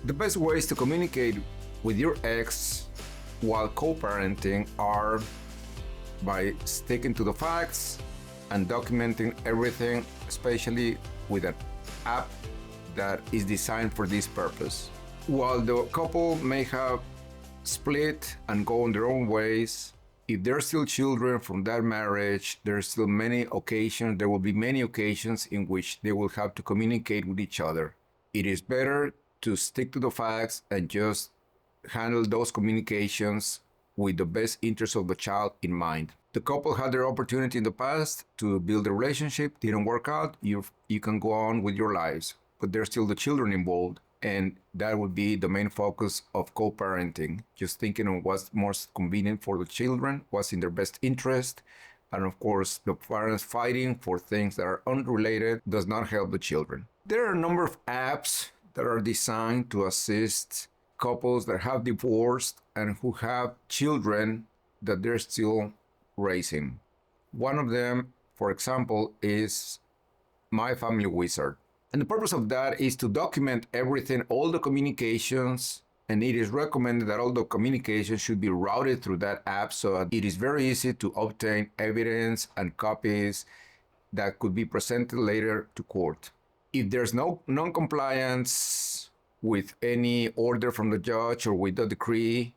The best ways to communicate with your ex while co-parenting are by sticking to the facts and documenting everything, especially with an app that is designed for this purpose. While the couple may have split and go on their own ways, if there are still children from that marriage, there will be many occasions in which they will have to communicate with each other. It is better to stick to the facts and just handle those communications with the best interest of the child in mind. The couple had their opportunity in the past to build a relationship, didn't work out, you can go on with your lives, but there's still the children involved, and that would be the main focus of co-parenting, just thinking of what's most convenient for the children, what's in their best interest, and of course, the parents fighting for things that are unrelated does not help the children. There are a number of apps that are designed to assist couples that have divorced and who have children that they're still raising. One of them, for example, is My Family Wizard. And the purpose of that is to document everything, all the communications, and it is recommended that all the communications should be routed through that app so that it is very easy to obtain evidence and copies that could be presented later to court. If there's no non-compliance with any order from the judge or with the decree,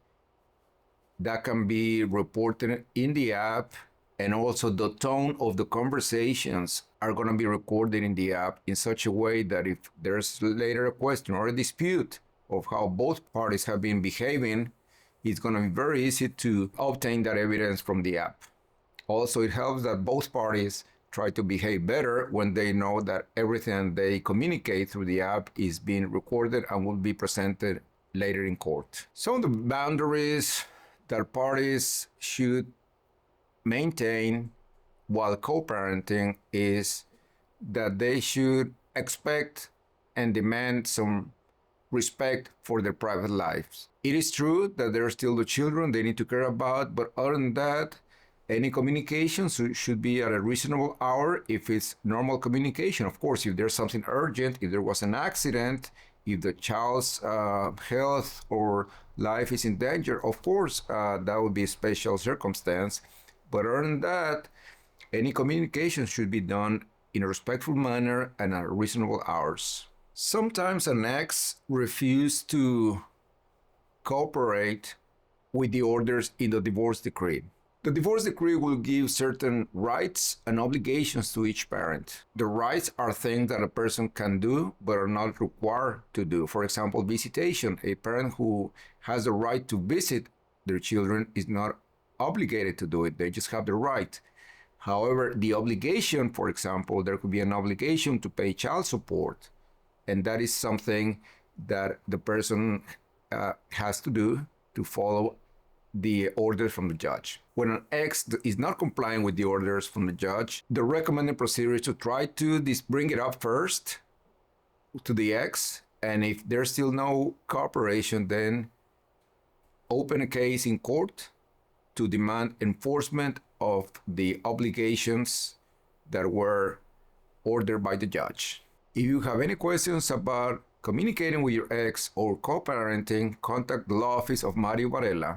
that can be reported in the app, and also the tone of the conversations are going to be recorded in the app in such a way that if there's later a question or a dispute of how both parties have been behaving, it's going to be very easy to obtain that evidence from the app. Also, it helps that both parties try to behave better when they know that everything they communicate through the app is being recorded and will be presented later in court. Some of the boundaries that parties should maintain while co-parenting is that they should expect and demand some respect for their private lives. It is true that there are still the children they need to care about, but other than that, any communication should be at a reasonable hour if it's normal communication. Of course, if there's something urgent, if there was an accident, if the child's health or life is in danger, of course, that would be a special circumstance. But other than that, any communication should be done in a respectful manner and at reasonable hours. Sometimes an ex refuses to cooperate with the orders in the divorce decree. The divorce decree will give certain rights and obligations to each parent. The rights are things that a person can do but are not required to do. For example, visitation. A parent who has the right to visit their children is not obligated to do it. They just have the right. However, the obligation, for example, there could be an obligation to pay child support, and that is something that the person has to do to follow the orders from the judge. When an ex is not complying with the orders from the judge, the recommended procedure is to try to bring it up first to the ex, and if there's still no cooperation, then open a case in court to demand enforcement of the obligations that were ordered by the judge. If you have any questions about communicating with your ex or co-parenting, contact the law office of Mario Varela.